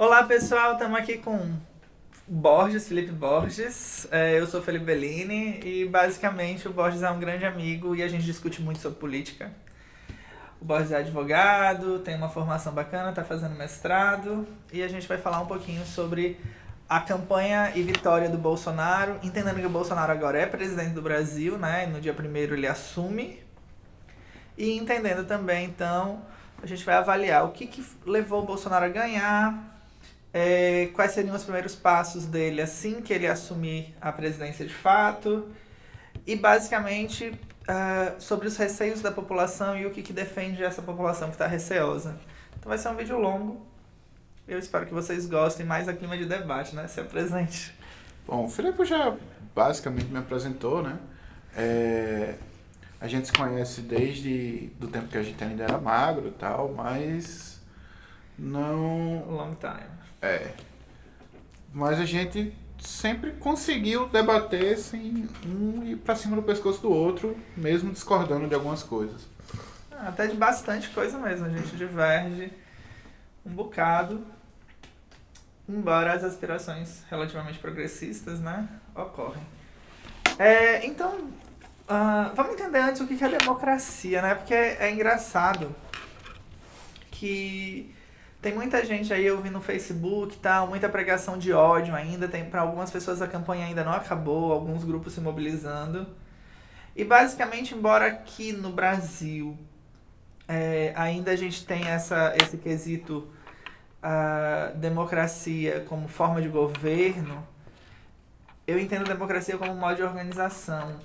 Olá pessoal, estamos aqui com Borges, Felipe Borges. Eu sou Felipe Bellini e basicamente o Borges é um grande amigo e a gente discute muito sobre política. O Borges é advogado, tem uma formação bacana, está fazendo mestrado e a gente vai falar um pouquinho sobre a campanha e vitória do Bolsonaro, entendendo que o Bolsonaro agora é presidente do Brasil, né? No dia primeiro ele assume e entendendo também, então, a gente vai avaliar o que levou o Bolsonaro a ganhar, quais seriam os primeiros passos dele assim que ele assumir a presidência de fato e basicamente sobre os receios da população e o que defende essa população que está receosa. Então vai ser um vídeo longo. Eu espero que vocês gostem, mais a clima de debate, né? Se apresente. Bom, o Filipe já basicamente me apresentou, né? A gente se conhece desde do tempo que a gente ainda era magro e tal, mas não. Long time. Mas a gente sempre conseguiu debater sem um ir pra cima do pescoço do outro, mesmo discordando de algumas coisas. Até de bastante coisa mesmo, a gente diverge um bocado, embora as aspirações relativamente progressistas, né, ocorrem. Então, vamos entender antes o que é democracia, né, porque é engraçado que tem muita gente aí ouvindo no Facebook, tal, muita pregação de ódio ainda, tem para algumas pessoas a campanha ainda não acabou, alguns grupos se mobilizando. E basicamente, embora aqui no Brasil ainda a gente tem esse quesito democracia como forma de governo, eu entendo a democracia como um modo de organização,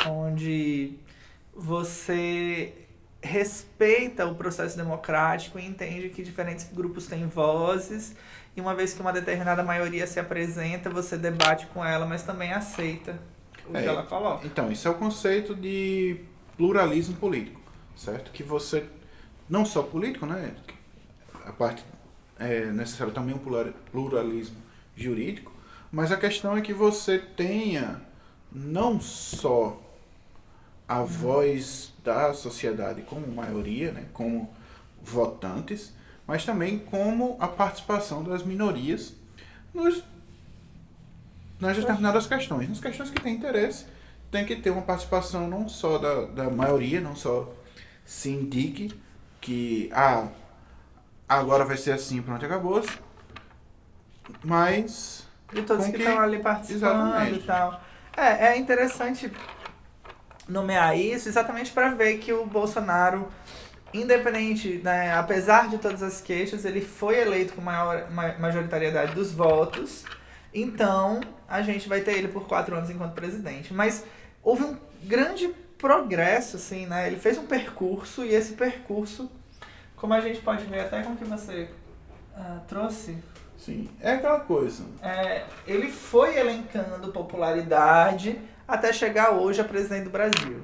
onde você respeita o processo democrático e entende que diferentes grupos têm vozes e uma vez que uma determinada maioria se apresenta, você debate com ela, mas também aceita o que ela coloca. Então, isso é o conceito de pluralismo político, certo? Que você, não só político, né? A parte é necessário também um pluralismo jurídico, mas a questão é que você tenha não só a voz da sociedade como maioria, né, como votantes, mas também como a participação das minorias nas determinadas questões. Nas questões que têm interesse, tem que ter uma participação não só da maioria, não só se indique que agora vai ser assim, pronto, acabou, mas de todos que estão ali participando. Exatamente. E tal. É interessante nomear isso exatamente para ver que o Bolsonaro, independente, né, apesar de todas as queixas, ele foi eleito com maior majoritariedade dos votos. Então, a gente vai ter ele por 4 anos enquanto presidente. Mas houve um grande progresso, assim, né? Ele fez um percurso e esse percurso, como a gente pode ver até com o que você trouxe, sim, é aquela coisa. ele foi elencando popularidade até chegar hoje a presidente do Brasil.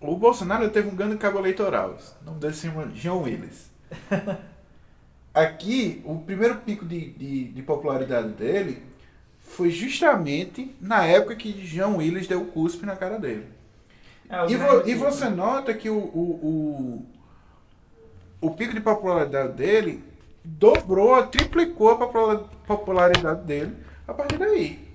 O Bolsonaro teve um grande cabo eleitoral. O nome dele se chama João Willis. Aqui, o primeiro pico de popularidade dele foi justamente na época que João Willis deu o cuspe na cara dele. E você nota que o pico de popularidade dele dobrou, triplicou a popularidade dele a partir daí.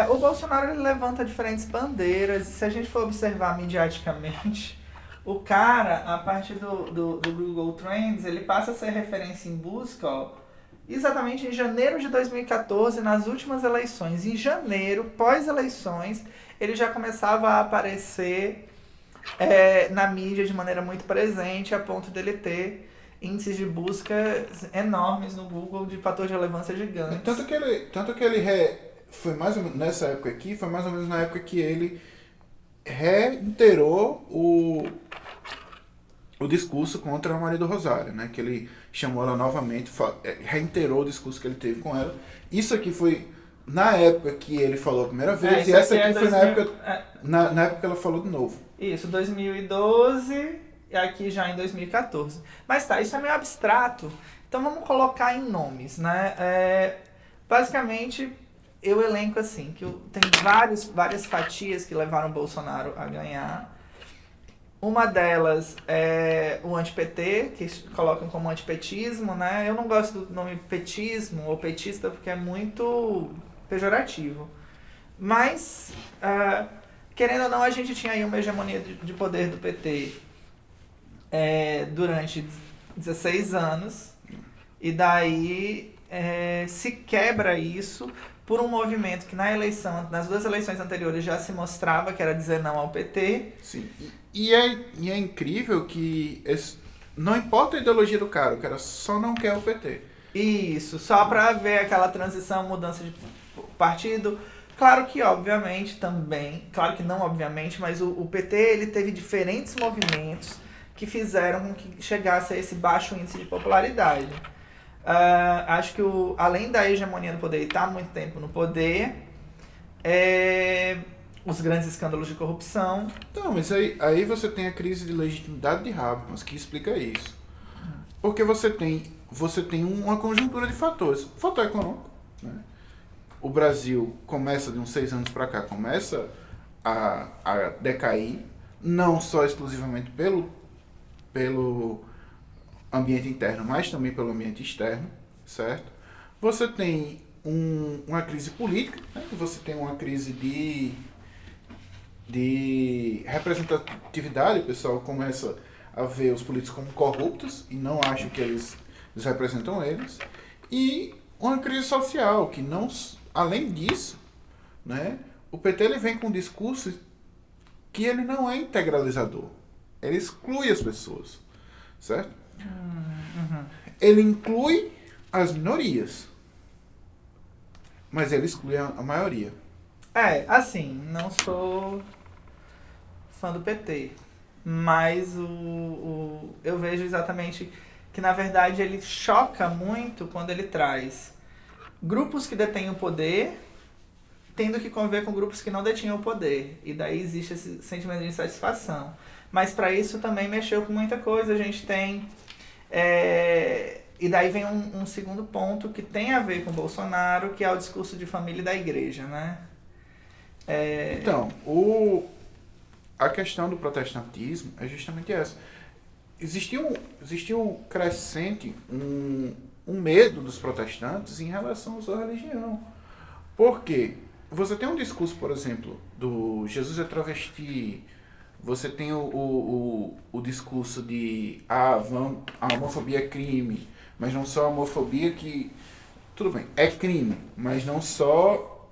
O Bolsonaro ele levanta diferentes bandeiras, e se a gente for observar mediaticamente, o cara, a partir do Google Trends, ele passa a ser referência em busca, exatamente em janeiro de 2014, nas últimas eleições. Em janeiro, pós-eleições, ele já começava a aparecer na mídia de maneira muito presente, a ponto dele ter índices de busca enormes no Google de fator de relevância gigante. Tanto que ele foi mais ou menos nessa época aqui, foi mais ou menos na época que ele reiterou o discurso contra a Maria do Rosário, né? Que ele chamou ela novamente, reiterou o discurso que ele teve com ela. Isso aqui foi na época que ele falou a primeira vez, e essa aqui foi 2000, na época que ela falou de novo. Isso, 2012 e aqui já em 2014. Mas tá, isso é meio abstrato, então vamos colocar em nomes, né? Basicamente, eu elenco assim, que tem várias fatias que levaram o Bolsonaro a ganhar. Uma delas é o anti-PT, que colocam como antipetismo, né? Eu não gosto do nome petismo ou petista porque é muito pejorativo. Mas, querendo ou não, a gente tinha aí uma hegemonia de poder do PT durante 16 anos. E daí se quebra isso por um movimento que nas duas eleições anteriores já se mostrava que era dizer não ao PT. Sim. E é incrível que não importa a ideologia do cara, o cara só não quer o PT. Isso, só para ver aquela transição, mudança de partido. Claro que, obviamente, também, claro que não obviamente, mas o PT ele teve diferentes movimentos que fizeram com que chegasse a esse baixo índice de popularidade. Acho que além da hegemonia do poder e estar há muito tempo no poder, os grandes escândalos de corrupção. Então, mas aí você tem a crise de legitimidade de Habermas, que explica isso. Porque você tem uma conjuntura de fatores. Fator econômico, né? O Brasil começa de uns 6 anos para cá, começa a decair, não só exclusivamente pelo ambiente interno, mas também pelo ambiente externo, certo? Você tem uma crise política, né? Você tem uma crise de representatividade, o pessoal começa a ver os políticos como corruptos e não acham que eles representam eles, e uma crise social, que não, além disso, né, o PT ele vem com um discurso que ele não é integralizador, ele exclui as pessoas, certo? Uhum. Ele inclui as minorias, mas ele exclui a maioria. Assim, não sou fã do PT, mas eu vejo exatamente que, na verdade, ele choca muito quando ele traz grupos que detêm o poder tendo que conviver com grupos que não detinham o poder. E daí existe esse sentimento de insatisfação. Mas para isso também mexeu com muita coisa. A gente tem... E daí vem um segundo ponto que tem a ver com o Bolsonaro, que é o discurso de família e da igreja, né? Então, a questão do protestantismo é justamente essa. Existiu crescente um medo dos protestantes em relação à sua religião. Por quê? Você tem um discurso, por exemplo, do Jesus é travesti, você tem o discurso de a homofobia é crime, mas não só a homofobia que... Tudo bem, é crime, mas não só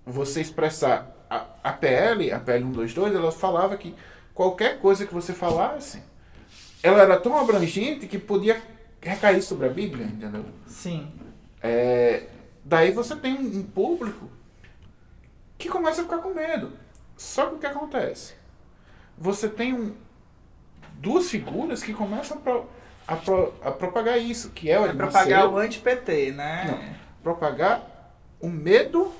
você expressar... A PL 122, ela falava que qualquer coisa que você falasse, ela era tão abrangente que podia recair sobre a Bíblia, entendeu? Sim. Daí você tem um público que começa a ficar com medo. Só que o que acontece? Você tem duas figuras que começam a propagar isso, que é o Edir Macedo. Propagar o anti-PT, né? Não, propagar o medo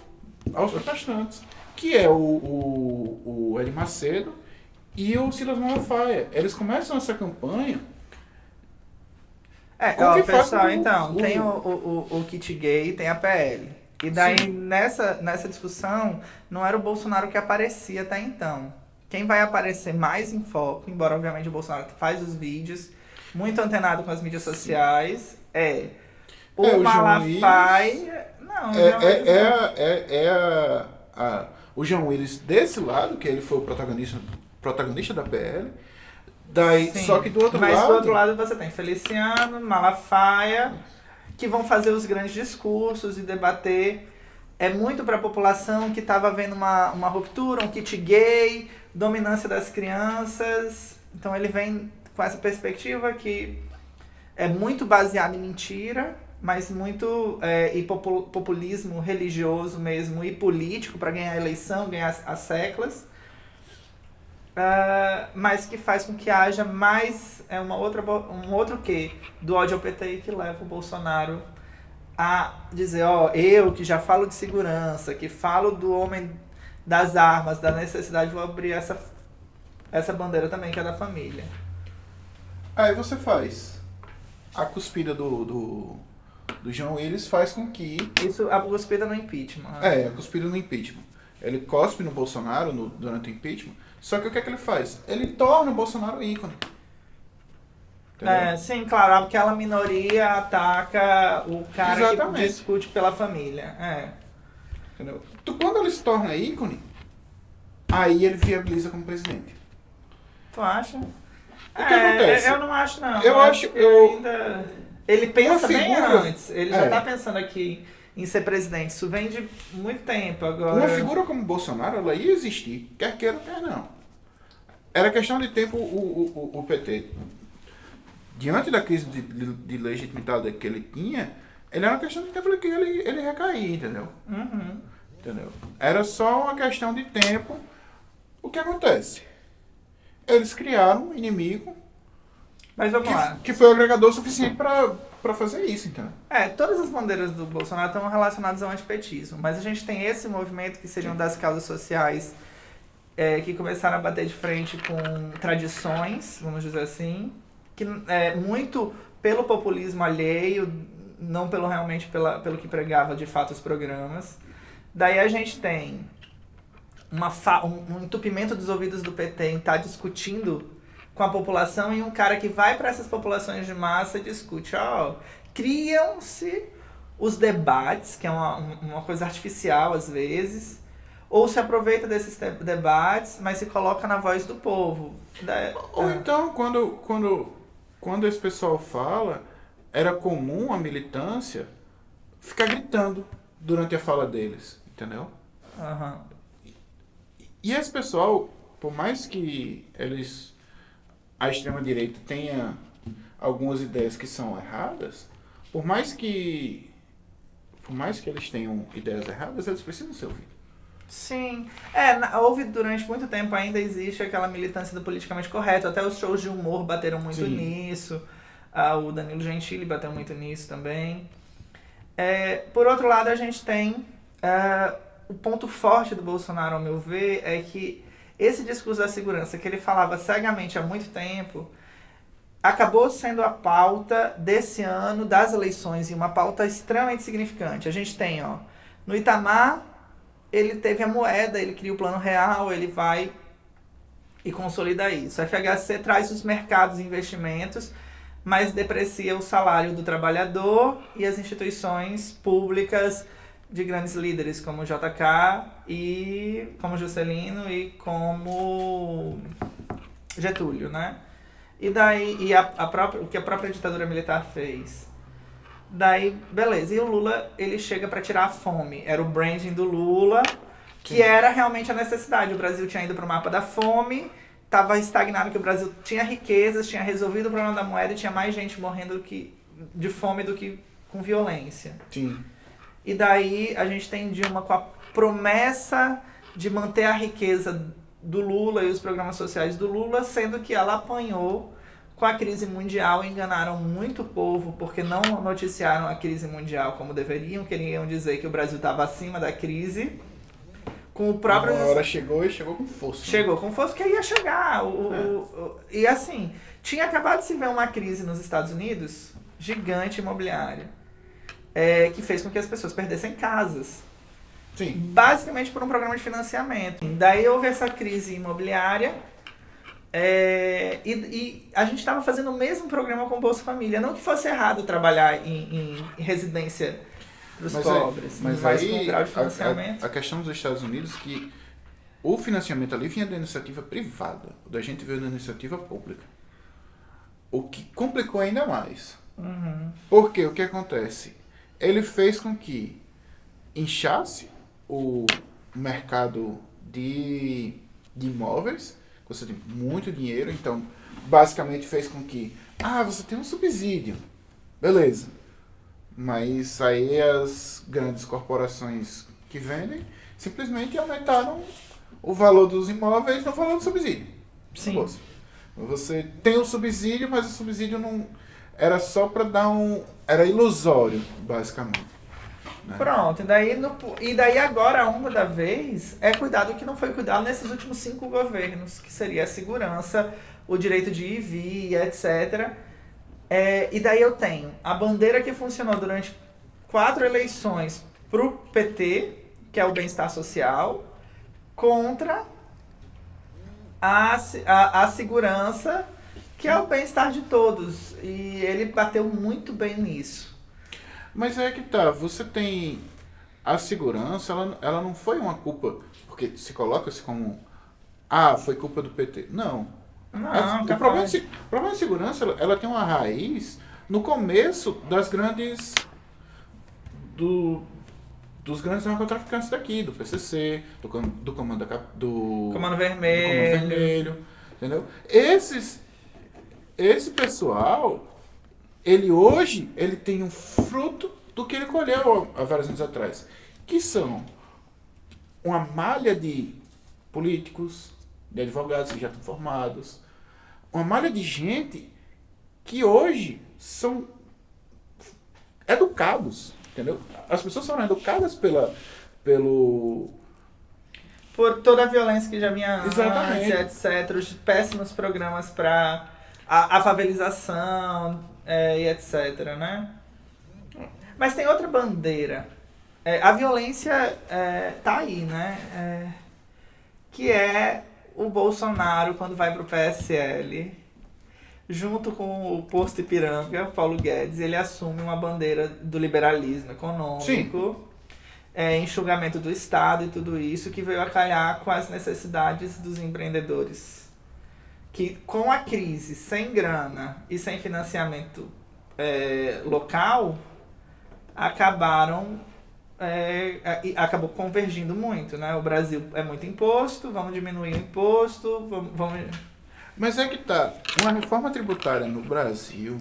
aos protestantes, que é o Edir Macedo e o Silas Malafaia. Eles começam essa campanha... pessoal, então, tem o kit gay e tem a PL. E daí, nessa discussão, não era o Bolsonaro que aparecia até então. Quem vai aparecer mais em foco, embora obviamente o Bolsonaro faz os vídeos, muito antenado com as mídias sociais, o Malafaia... Não, o João Willis desse lado, que ele foi o protagonista da PL. Daí, só que do outro lado... Mas do outro lado você tem Feliciano, Malafaia, que vão fazer os grandes discursos e debater. É muito para a população que estava vendo uma ruptura, um kit gay, dominância das crianças. Então ele vem com essa perspectiva que é muito baseada em mentira, mas muito e populismo religioso mesmo e político para ganhar a eleição, ganhar as seclas. Mas que faz com que haja mais um outro quê do ódio ao PT que leva o Bolsonaro a dizer, eu que já falo de segurança, que falo do homem das armas, da necessidade, vou abrir essa bandeira também, que é da família. Aí você faz a cuspida do João Willis faz com que... Isso, a cuspida no impeachment. A cuspida no impeachment. Ele cospe no Bolsonaro durante o impeachment, só que o que é que ele faz? Ele torna o Bolsonaro ícone. Entendeu? Sim, claro, aquela minoria ataca o cara Exatamente. que discute pela família. Entendeu? Quando ele se torna ícone, aí ele viabiliza como presidente. Tu acha? O que acontece? Eu não acho, não. Eu acho. Que ainda... Ele pensa bem figura- antes. Ele já tá pensando aqui em ser presidente. Isso vem de muito tempo agora. Uma figura como Bolsonaro, ela ia existir, quer queira, quer não. Era questão de tempo o PT, diante da crise de legitimidade que ele tinha, ele era uma questão de tempo que ele recaía, entendeu? Uhum. Entendeu? Era só uma questão de tempo. O que acontece? Eles criaram um inimigo Mas vamos lá. que foi o agregador suficiente para fazer isso, então. Todas as bandeiras do Bolsonaro estão relacionadas ao antipetismo, mas a gente tem esse movimento que seriam das causas sociais que começaram a bater de frente com tradições, vamos dizer assim, que muito pelo populismo alheio, não pelo realmente pelo que pregava de fato os programas. Daí a gente tem um entupimento dos ouvidos do PT em estar discutindo com a população e um cara que vai para essas populações de massa e discute, criam-se os debates, que é uma coisa artificial às vezes, ou se aproveita desses debates, mas se coloca na voz do povo. Ou então, quando esse pessoal fala, era comum a militância ficar gritando durante a fala deles, entendeu? Uhum. E esse pessoal, por mais que a extrema-direita tenha algumas ideias que são erradas, por mais que eles tenham ideias erradas, eles precisam ser ouvidos. Sim. Houve durante muito tempo, ainda existe aquela militância do politicamente correto, até os shows de humor bateram muito nisso, o Danilo Gentili bateu muito nisso também. Por outro lado, a gente tem o ponto forte do Bolsonaro, ao meu ver, é que esse discurso da segurança, que ele falava cegamente há muito tempo, acabou sendo a pauta desse ano das eleições, e uma pauta extremamente significante. A gente tem, no Itamar, ele teve a moeda, ele cria o plano real, ele vai e consolida isso. A FHC traz os mercados e investimentos, mas deprecia o salário do trabalhador e as instituições públicas de grandes líderes como JK e como Juscelino e como Getúlio, né? E daí o que a própria ditadura militar fez. Daí, beleza. E o Lula, ele chega para tirar a fome. Era o branding do Lula, que era realmente a necessidade. O Brasil tinha ido para o mapa da fome, estava estagnado, que o Brasil tinha riquezas, tinha resolvido o problema da moeda e tinha mais gente morrendo de fome do que com violência. Sim. E daí a gente tem Dilma com a promessa de manter a riqueza do Lula e os programas sociais do Lula, sendo que ela apanhou com a crise mundial, enganaram muito o povo, porque não noticiaram a crise mundial como deveriam, queriam dizer que o Brasil estava acima da crise. Com o próprio... Uma hora chegou e chegou com força. Chegou com força, que ia chegar. E assim, tinha acabado de se ver uma crise nos Estados Unidos, gigante imobiliária, que fez com que as pessoas perdessem casas. Sim. Basicamente por um programa de financiamento. Daí houve essa crise imobiliária e a gente estava fazendo o mesmo programa com o Bolsa Família. Não que fosse errado trabalhar em residência para os pobres, mas aí, com um grau de financiamento. A questão dos Estados Unidos é que o financiamento ali vinha da iniciativa privada, o da gente veio da iniciativa pública. O que complicou ainda mais. Uhum. Porque o que acontece? Ele fez com que inchasse o mercado de imóveis, você tem muito dinheiro, então basicamente fez com que, você tem um subsídio, beleza, mas aí as grandes corporações que vendem simplesmente aumentaram o valor dos imóveis no valor do subsídio. Sim. Você tem o subsídio, mas o subsídio não era só para dar era ilusório, basicamente. Pronto, e daí agora a onda da vez é cuidar do que não foi cuidado nesses últimos 5 governos, que seria a segurança, o direito de ir e vir, etc. E daí eu tenho a bandeira que funcionou durante 4 eleições pro PT, que é o bem-estar social, contra a segurança, que é o bem-estar de todos. E ele bateu muito bem nisso. Mas é que tá, você tem a segurança, ela não foi uma culpa, porque se coloca-se como, foi culpa do PT. Não. Não, O problema capaz. de, o problema de segurança, ela tem uma raiz no começo do, dos grandes narcotraficantes daqui, do PCC, do Comando, Comando do Comando Vermelho. Vermelho, entendeu? Esse pessoal, ele tem um fruto do que ele colheu há vários anos atrás, que são uma malha de políticos, de advogados que já estão formados, uma malha de gente que hoje são educados, entendeu? As pessoas são educadas pelo... Por toda a violência que já vinha antes, Exatamente. etc. Os péssimos programas para a favelização, e etc, né? Mas tem outra bandeira. A violência tá aí, né? Que é o Bolsonaro quando vai pro PSL, junto com o posto Ipiranga, Paulo Guedes, ele assume uma bandeira do liberalismo econômico, enxugamento do Estado e tudo isso, que veio a calhar com as necessidades dos empreendedores. Que com a crise, sem grana e sem financiamento local, acabou convergindo muito, né? O Brasil é muito imposto, vamos diminuir o imposto, vamos... Mas é que tá, uma reforma tributária no Brasil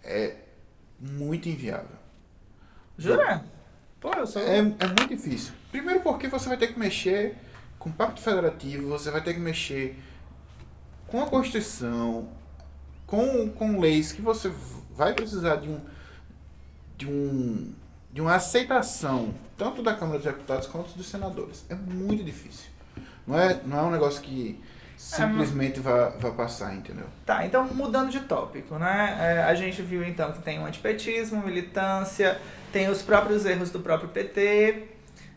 é muito inviável. Jura? Pô, eu sou... É muito difícil. Primeiro porque você vai ter que mexer com o Pacto Federativo, você vai ter que mexer com a Constituição, com leis que você vai precisar de uma aceitação, tanto da Câmara dos Deputados quanto dos senadores. É muito difícil. Não é um negócio que simplesmente vai passar, entendeu? Tá, então mudando de tópico, né? A gente viu então que tem o antipetismo, militância, tem os próprios erros do próprio PT,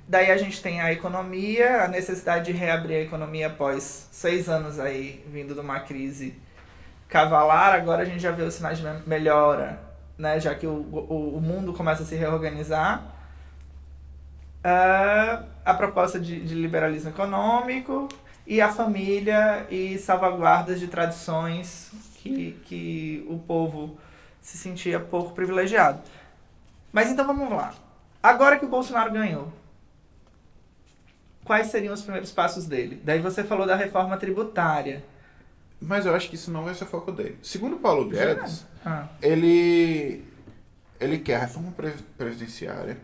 daí a gente tem a economia, a necessidade de reabrir a economia após 6 anos aí vindo de uma crise cavalar, agora a gente já vê os sinais de melhora, né? Já que o mundo começa a se reorganizar. A proposta de liberalismo econômico e a família e salvaguardas de tradições que o povo se sentia pouco privilegiado. Mas então vamos lá. Agora que o Bolsonaro ganhou, quais seriam os primeiros passos dele? Daí você falou da reforma tributária. Mas eu acho que isso não vai ser o foco dele. Segundo Paulo Guedes, Ah, ele quer a reforma previdenciária,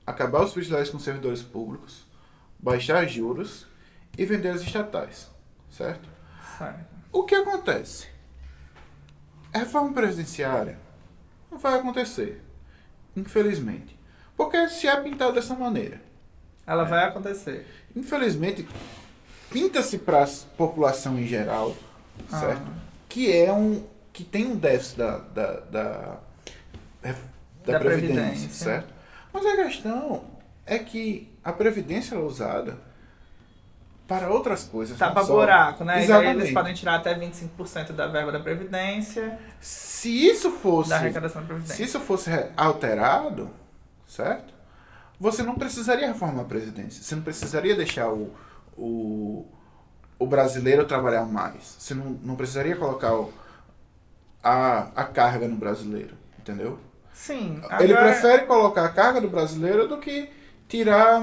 acabar os privilégios com servidores públicos, baixar juros e vender as estatais, certo? certo. O que acontece? A reforma previdenciária não vai acontecer, infelizmente. Porque se é pintado dessa maneira. Ela vai acontecer. Infelizmente, pinta-se para a população em geral, certo? Ah. Que tem um déficit da Previdência, certo? Mas a questão é que a Previdência é usada para outras coisas. Tapa não só- buraco, né? E daí Exatamente. eles podem tirar até 25% da verba da Previdência, Se isso fosse, da arrecadação da Previdência. se isso fosse alterado, certo? Você não precisaria reformar a Previdência. Você não precisaria deixar o brasileiro trabalhar mais. Você não precisaria colocar a carga no brasileiro, entendeu? Sim. Ele agora- prefere colocar a carga do brasileiro do que tirar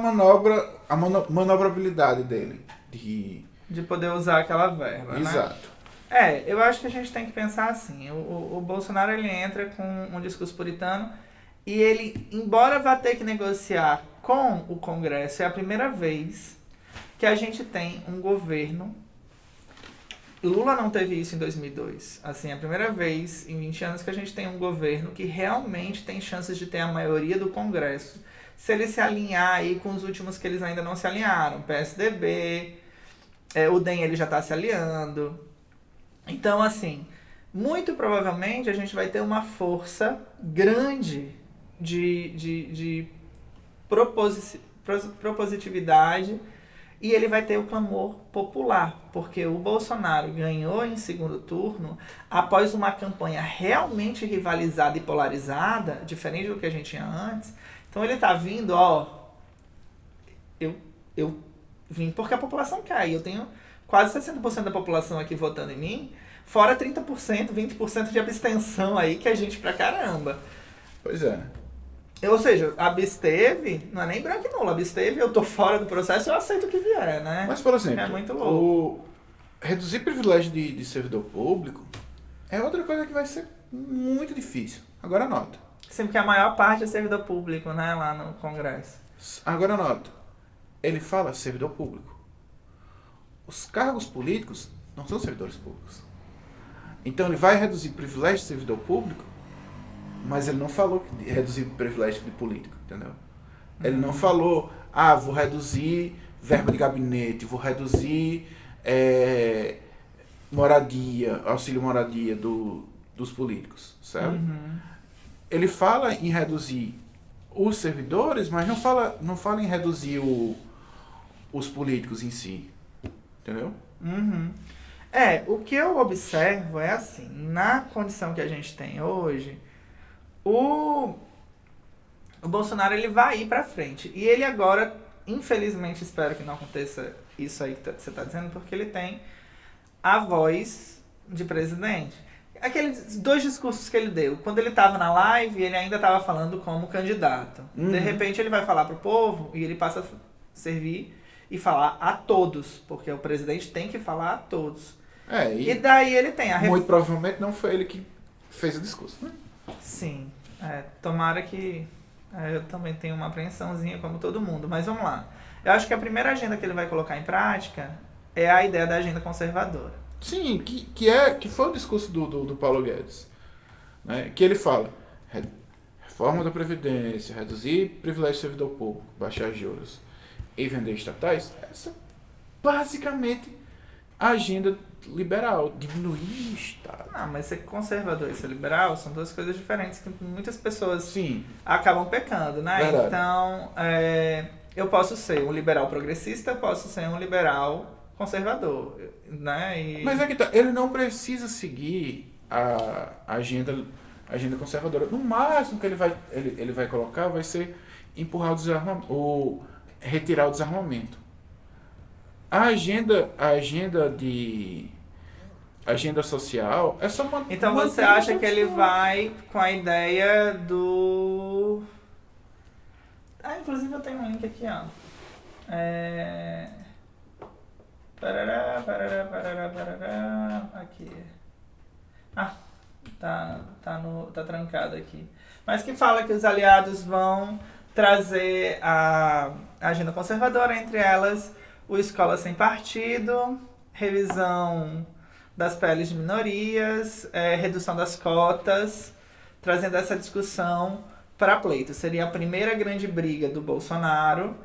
a manobrabilidade dele. De poder usar aquela verba, né? Exato. Eu acho que a gente tem que pensar assim, o Bolsonaro ele entra com um discurso puritano e ele, embora vá ter que negociar com o Congresso, é a primeira vez que a gente tem um governo. Lula não teve isso em 2002. Assim, é a primeira vez em 20 anos que a gente tem um governo que realmente tem chances de ter a maioria do Congresso. Se ele se alinhar aí com os últimos que eles ainda não se alinharam, PSDB, o DEM ele já está se aliando. Então, assim, muito provavelmente a gente vai ter uma força grande de propositividade E ele vai ter o clamor popular, porque o Bolsonaro ganhou em segundo turno após uma campanha realmente rivalizada e polarizada, diferente do que a gente tinha antes. Então ele tá vindo, eu vim porque a população quer. Eu tenho quase 60% da população aqui votando em mim, fora 30%, 20% de abstenção aí, que é gente pra caramba. Pois é. Ou seja, absteve, não é nem branco e nulo, absteve, eu tô fora do processo, eu aceito o que vier, né? Mas, por exemplo, É muito louco. reduzir privilégio de servidor público é outra coisa que vai ser muito difícil. Agora anota. Sim, porque a maior parte é servidor público, né, lá no Congresso. Agora anota. Ele fala servidor público. Os cargos políticos não são servidores públicos. Então ele vai reduzir privilégio de servidor público, mas ele não falou que reduzir privilégio de político, entendeu? Ele não falou, vou reduzir verba de gabinete, vou reduzir moradia, auxílio moradia dos políticos, certo? Ele fala em reduzir os servidores, mas não fala em reduzir os políticos em si, entendeu? O que eu observo é assim, na condição que a gente tem hoje, o Bolsonaro ele vai ir pra frente. E ele agora, infelizmente, espero que não aconteça isso aí que você tá dizendo, porque ele tem a voz de presidente. Aqueles 2 discursos que ele deu. Quando ele tava na live, ele ainda tava falando como candidato. De repente ele vai falar pro povo e ele passa a servir e falar a todos, porque o presidente tem que falar a todos. E daí ele tem muito provavelmente não foi ele que fez o discurso, né? Sim. Tomara que... eu também tenho uma apreensãozinha como todo mundo, mas vamos lá. Eu acho que a primeira agenda que ele vai colocar em prática é a ideia da agenda conservadora. Sim, que foi o discurso do Paulo Guedes, né? Que ele fala, reforma da Previdência, reduzir privilégio do servidor público, baixar juros e vender estatais. Essa é basicamente a agenda liberal, diminuir o Estado. Mas ser conservador e ser liberal são 2 coisas diferentes que muitas pessoas Sim. acabam pecando, né? Verdade. Então, eu posso ser um liberal progressista, eu posso ser um liberal conservador, né? Mas ele não precisa seguir a agenda conservadora. No máximo que ele vai colocar vai ser empurrar o desarmamento, ou retirar o desarmamento. A agenda social é só manter. Então você acha que ele vai com a ideia do... inclusive eu tenho um link aqui, ó. Aqui. Tá trancado aqui. Mas que fala que os aliados vão trazer a agenda conservadora, entre elas o Escola Sem Partido, revisão das PLs de minorias, redução das cotas, trazendo essa discussão para pleito. Seria a primeira grande briga do Bolsonaro,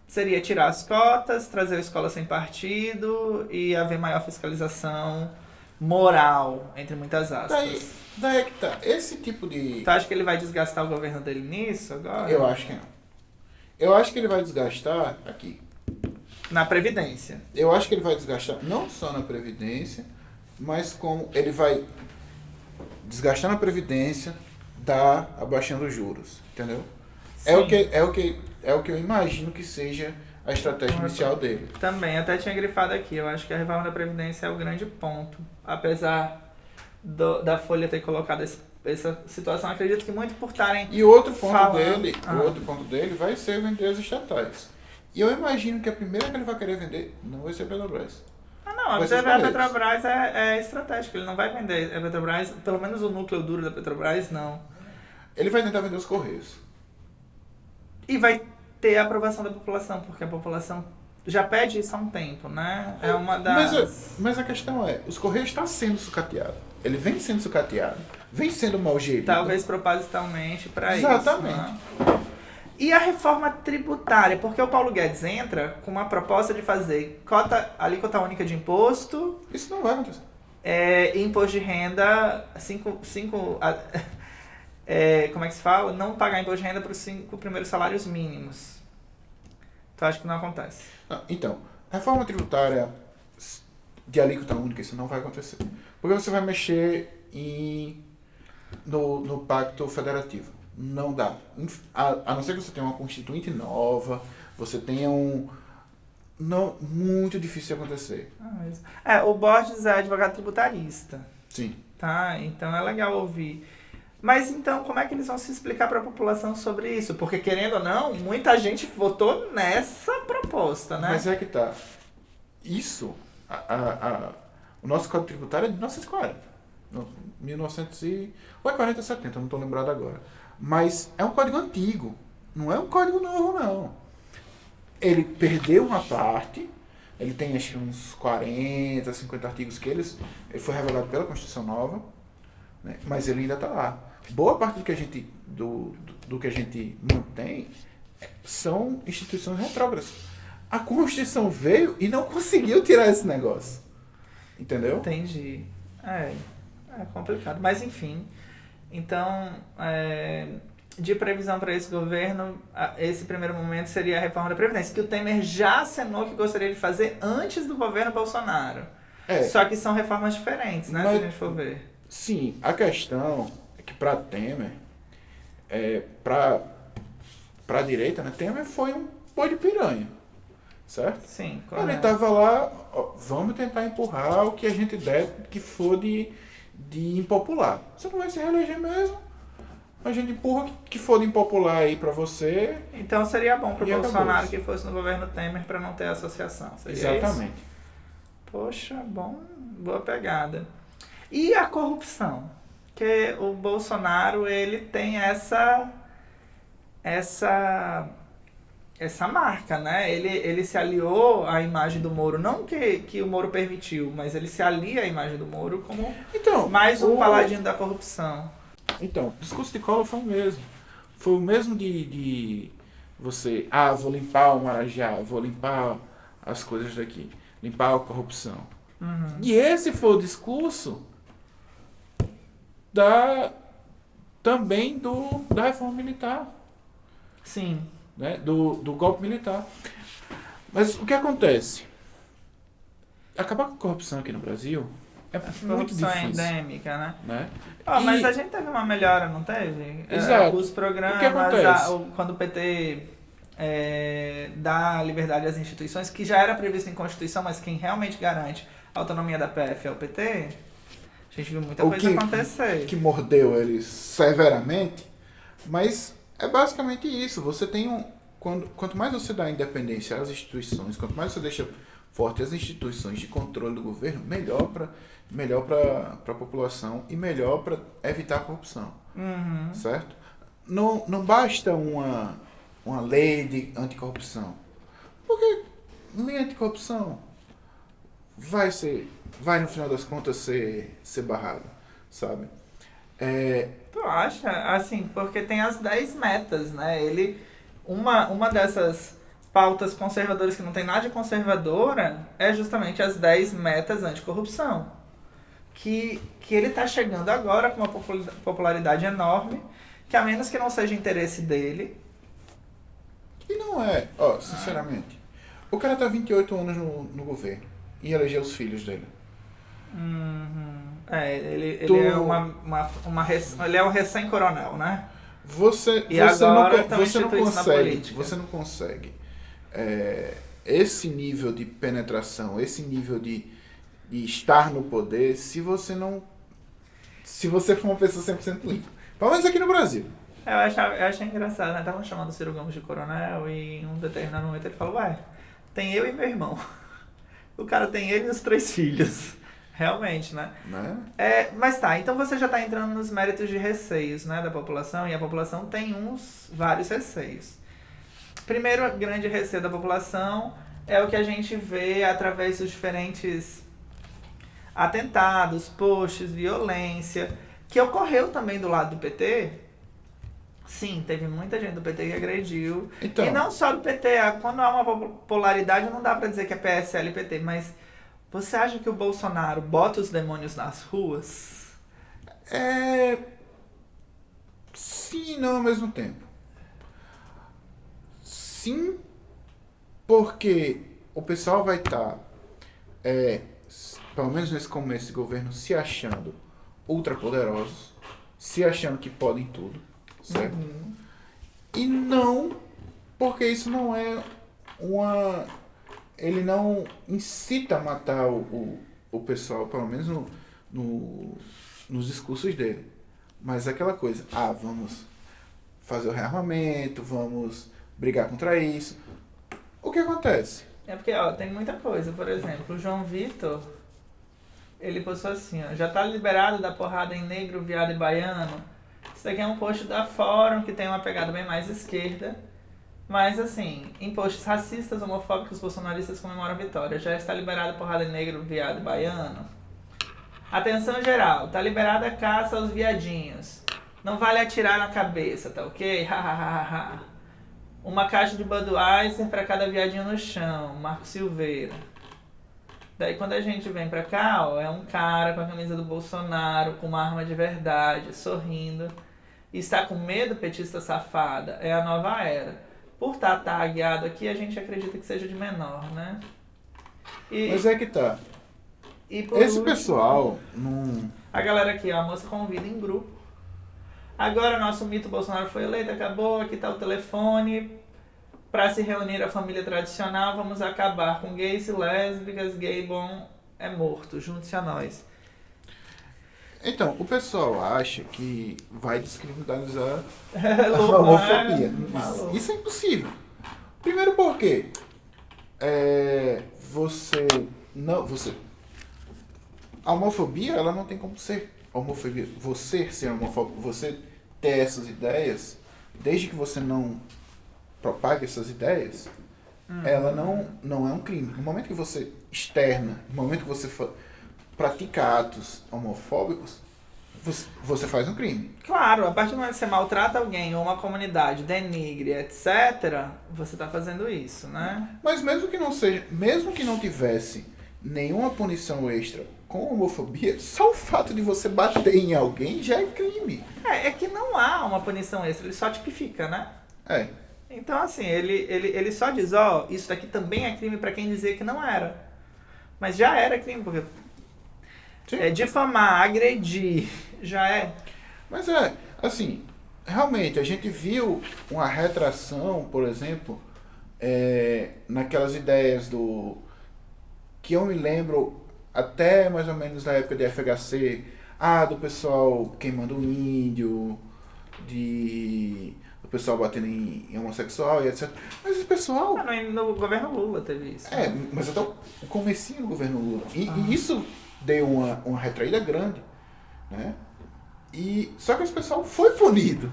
seria tirar as cotas, trazer a Escola Sem Partido e haver maior fiscalização moral, entre muitas aspas. Daí é que tá. Esse tipo de... Tu acha que ele vai desgastar o governo dele nisso agora? Eu acho que não. Eu acho que ele vai desgastar aqui. Na Previdência. Eu acho que ele vai desgastar não só na Previdência, mas como ele vai desgastar na Previdência, abaixando os juros, entendeu? Sim. É o que eu imagino que seja a estratégia inicial dele. Também, até tinha grifado aqui, eu acho que a reforma da Previdência é o grande ponto. Apesar da Folha ter colocado essa situação, acredito que muito por estarem... E o outro ponto dele vai ser vender as estatais. E eu imagino que a primeira que ele vai querer vender não vai ser a Petrobras. A Petrobras é estratégica, ele não vai vender a Petrobras, pelo menos o núcleo duro da Petrobras, não. Ele vai tentar vender os Correios. E vai ter a aprovação da população, porque a população já pede isso há um tempo, né? É uma das... Mas a questão é, os Correios estão sendo sucateados. Ele vem sendo sucateado, vem sendo mal gerido. Talvez propositalmente para isso. Exatamente. Né? E a reforma tributária, porque o Paulo Guedes entra com uma proposta de fazer alíquota única de imposto. Isso não vai acontecer. Imposto de renda, como é que se fala? Não pagar imposto de renda para os 5 primeiros salários mínimos. Tu acha que não acontece? Então, reforma tributária de alíquota única, isso não vai acontecer. Porque você vai mexer no pacto federativo. Não dá. A não ser que você tenha uma constituinte nova, você tenha um... Não, muito difícil de acontecer. O Borges é advogado tributarista, Sim. tá? Então é legal ouvir. Mas então, como é que eles vão se explicar para a população sobre isso? Porque, querendo ou não, muita gente votou nessa proposta, né? Mas é que tá. Isso, o nosso Código Tributário é de 1940. 1900 ou é 40 ou 70, não estou lembrado agora. Mas é um código antigo. Não é um código novo, não. Ele perdeu uma parte. Ele tem acho que uns 40, 50 artigos que ele foi revelado pela Constituição Nova, né? Mas ele ainda está lá. Boa parte do que a gente mantém são instituições retrógradas. A Constituição veio e não conseguiu tirar esse negócio. Entendeu? Entendi. É complicado. Mas enfim. Então, de previsão para esse governo, esse primeiro momento seria a reforma da Previdência, que o Temer já acenou que gostaria de fazer antes do governo Bolsonaro. Só que são reformas diferentes, né? Se a gente for ver. Sim, a questão é que para Temer, para a direita, né? Temer foi um boi de piranha, certo? Sim, correto. Ele estava lá, vamos tentar empurrar o que a gente der que for de impopular. Você não vai se reeleger mesmo? A gente empurra o que for de impopular aí pra você. Então seria bom pro Bolsonaro acabou-se. que fosse no governo Temer para não ter associação. Seria Exatamente. Isso? Poxa, boa pegada. E a corrupção? Que o Bolsonaro, ele tem essa marca, né? Ele se aliou à imagem do Moro, não que o Moro permitiu, mas ele se alia à imagem do Moro como mais um paladino da corrupção. Então, o discurso de Collor foi o mesmo. Foi o mesmo de você, vou limpar o Marajá, vou limpar as coisas daqui, limpar a corrupção. Uhum. E esse foi o discurso também da reforma militar. Sim. Né? Do golpe militar. Mas o que acontece? Acabar com a corrupção aqui no Brasil é muito difícil. Corrupção endêmica, né? Né? Mas a gente teve uma melhora, não teve? Exato. Os programas, o que acontece? Quando o PT dá liberdade às instituições, que já era previsto em Constituição, mas quem realmente garante a autonomia da PF é o PT, a gente viu muita coisa acontecer. Que mordeu eles severamente, mas é basicamente isso. Você tem quanto mais você dá independência às instituições, quanto mais você deixa forte as instituições de controle do governo, melhor para a população e melhor para evitar a corrupção. Uhum. Certo? Não basta uma lei de anticorrupção. Porque lei anticorrupção vai no final das contas ser barrado, sabe? Tu acha? Assim, porque tem as 10 metas, né? Uma dessas pautas conservadoras que não tem nada de conservadora é justamente as 10 metas anticorrupção. Que ele tá chegando agora com uma popularidade enorme, que a menos que não seja interesse dele... E não é, sinceramente. O cara tá 28 anos no governo e elegeu os filhos dele. Uhum. Ele é ele é um recém-coronel, né? Você não consegue esse nível de penetração, esse nível de estar no poder se você for uma pessoa 100% limpa. Pelo menos aqui no Brasil. Eu achei engraçado, né? Estavam chamando o Ciro Gomes de coronel e em um determinado momento ele falou, tem eu e meu irmão. O cara tem ele e os 3 filhos. Realmente, né? Mas tá, então você já está entrando nos méritos de receios, né, da população, e a população tem vários receios. Primeiro grande receio da população é o que a gente vê através dos diferentes atentados, posts, violência, que ocorreu também do lado do PT. Sim, teve muita gente do PT que agrediu. Então, e não só do PT, quando há uma polaridade não dá pra dizer que é PSL e PT, mas você acha que o Bolsonaro bota os demônios nas ruas? Sim e não ao mesmo tempo. Sim, Porque o pessoal vai estar, pelo menos nesse começo de governo, se achando ultrapoderosos, se achando que podem tudo, certo? Uhum. E não, porque isso não é uma... Ele não incita a matar o pessoal, pelo menos nos discursos dele. Mas é aquela coisa, vamos fazer o rearmamento, vamos brigar contra isso. O que acontece? É porque, tem muita coisa. Por exemplo, o João Vitor, ele postou assim, já tá liberado da porrada em negro, viado e baiano. Isso daqui é um post da Fórum, que tem uma pegada bem mais esquerda. Mas, assim, em posts racistas, homofóbicos, bolsonaristas comemoram a vitória. Já está liberada a porrada em negro, viado e baiano. Atenção geral, tá liberada a caça aos viadinhos. Não vale atirar na cabeça, tá ok? Hahaha. Uma caixa de Budweiser pra cada viadinho no chão. Marco Silveira. Daí quando a gente vem pra cá, é um cara com a camisa do Bolsonaro, com uma arma de verdade, sorrindo. E está com medo, petista safada. É a nova era. Por estar tagueado aqui, a gente acredita que seja de menor, né? Mas é que tá. E por Esse último, pessoal não... a galera aqui, a moça convida em grupo. Agora nosso mito Bolsonaro foi eleito, acabou, aqui tá o telefone. Para se reunir a família tradicional, vamos acabar com gays e lésbicas, gay bom é morto, junte-se a nós. Então, o pessoal acha que vai descriminalizar a Louco, homofobia. maluco. Isso é impossível. Primeiro porque você não... A homofobia, ela não tem como ser homofobia. Você ser homofóbico, você ter essas ideias, desde que você não propague essas ideias, ela não é um crime. No momento que você externa, no momento que você pratica atos homofóbicos, você faz um crime. Claro, a partir do momento que você maltrata alguém ou uma comunidade, denigre, etc., você tá fazendo isso, né? Mas mesmo que não tivesse nenhuma punição extra com homofobia, só o fato de você bater em alguém já é crime. É que não há uma punição extra, ele só tipifica, né? É. Então, assim, ele só diz, isso daqui também é crime pra quem dizia que não era. Mas já era crime, porque difamar, agredir, já é. Mas assim, realmente, a gente viu uma retração, por exemplo, naquelas ideias que eu me lembro até mais ou menos na época de FHC, do pessoal queimando o índio, do pessoal batendo em homossexual e etc. Mas esse pessoal... No governo Lula teve isso. Mas até o comecinho do governo Lula. E isso deu uma retraída grande, né? Só que esse pessoal foi punido.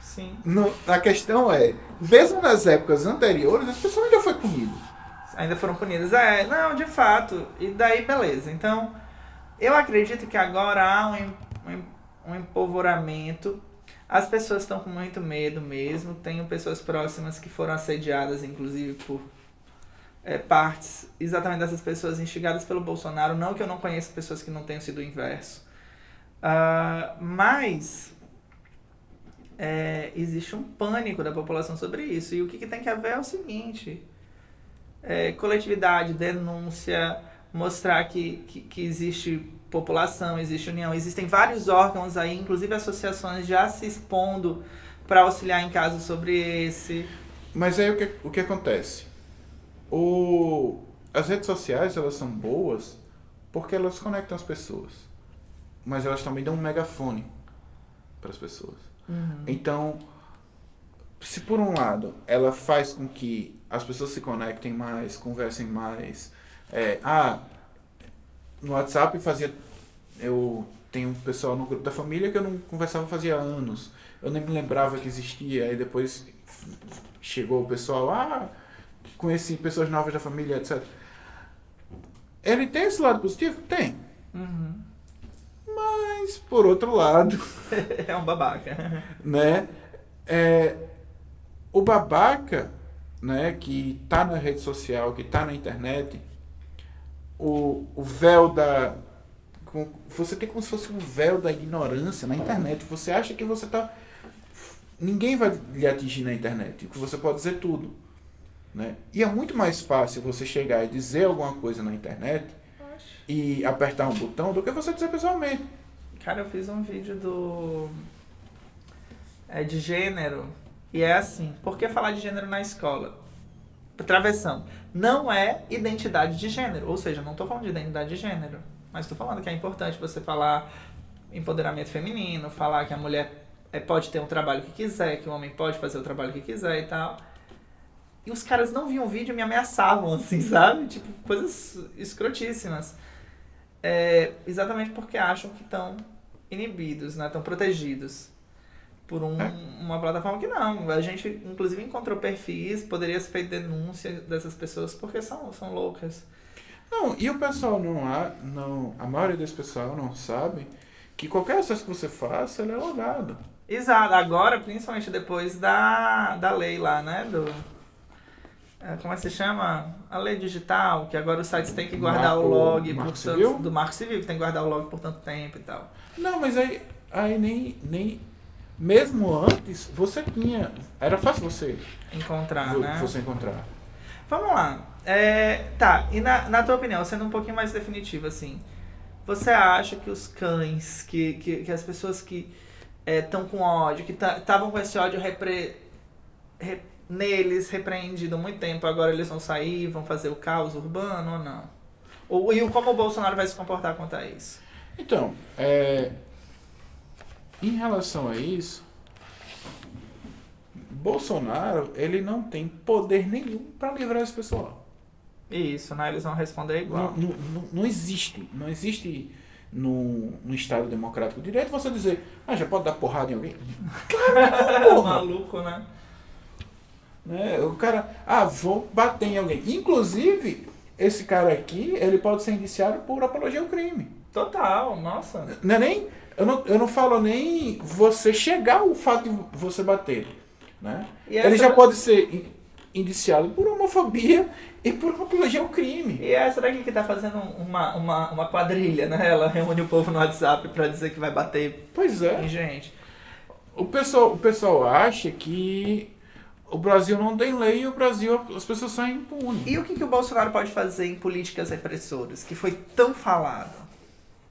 Sim. A questão mesmo nas épocas anteriores, esse pessoal ainda foi punido. Ainda foram punidas. Não, de fato. E daí, beleza. Então, eu acredito que agora há um empolvoramento. As pessoas estão com muito medo mesmo. Tenho pessoas próximas que foram assediadas, inclusive, por partes exatamente dessas pessoas instigadas pelo Bolsonaro. Não que eu não conheça pessoas que não tenham sido o inverso. Mas existe um pânico da população sobre isso. E o que tem que haver é o seguinte... coletividade, denúncia, mostrar que existe população, existe união. Existem vários órgãos aí, inclusive associações já se expondo para auxiliar em casos sobre esse. Mas aí o que acontece? As redes sociais, elas são boas porque elas conectam as pessoas. Mas elas também dão um megafone para as pessoas. Uhum. Então, se por um lado ela faz com que as pessoas se conectem mais, conversem mais. No WhatsApp eu tenho um pessoal no grupo da família que eu não conversava fazia anos. Eu nem me lembrava que existia. Aí depois chegou o pessoal, conheci pessoas novas da família, etc. Ele tem esse lado positivo? Tem. Uhum. Mas, por outro lado... É um babaca. Né? O babaca, né, que tá na rede social, que tá na internet, o véu você tem como se fosse um véu da ignorância na internet. Você acha que ninguém vai lhe atingir na internet, que você pode dizer tudo. né? E é muito mais fácil você chegar e dizer alguma coisa na internet e apertar um botão do que você dizer pessoalmente. Cara, eu fiz um vídeo de gênero e é assim, por que falar de gênero na escola? Travessão. Não é identidade de gênero, ou seja, não tô falando de identidade de gênero, mas tô falando que é importante você falar empoderamento feminino, falar que a mulher pode ter um trabalho que quiser, que o homem pode fazer o trabalho que quiser e tal. E os caras não viam o vídeo e me ameaçavam, assim, sabe? Tipo, coisas escrotíssimas. Exatamente porque acham que estão inibidos, né? Estão protegidos por uma plataforma que não. A gente, inclusive, encontrou perfis, poderia ser feita denúncia dessas pessoas porque são loucas. Não, e o pessoal a maioria desse pessoal não sabe que qualquer acesso que você faça, ele é logado. Exato. Agora, principalmente depois da lei lá, né? Como é que se chama? A lei digital, que agora os sites têm que guardar o log do Marco Civil, que tem que guardar o log por tanto tempo e tal. Não, mas aí nem mesmo antes, você tinha. Era fácil você encontrar, né? Você encontrar. Vamos lá. Tá, e na tua opinião, sendo um pouquinho mais definitivo, assim, você acha que os cães, que as pessoas que estão com ódio, que estavam com esse ódio neles repreendido há muito tempo, agora eles vão sair, vão fazer o caos urbano ou não? E como o Bolsonaro vai se comportar quanto a isso? Então, em relação a isso, Bolsonaro, ele não tem poder nenhum para livrar esse pessoal. Isso, né? Eles vão responder igual. Não existe no Estado Democrático de Direito você dizer, já pode dar porrada em alguém? Claro que não, porra. Maluco, né? O cara, vou bater em alguém. Inclusive, esse cara aqui, ele pode ser indiciado por apologia ao crime. Total, nossa. Não é nem, eu não falo nem você chegar ao fato de você bater, né? Ele já pode ser indiciado por homofobia e por apologia ao crime. E essa daqui que tá fazendo uma quadrilha, né? Ela reúne o povo no WhatsApp pra dizer que vai bater em gente. O pessoal acha que o Brasil não tem lei e o Brasil as pessoas saem impunes. E o que o Bolsonaro pode fazer em políticas repressoras, que foi tão falado?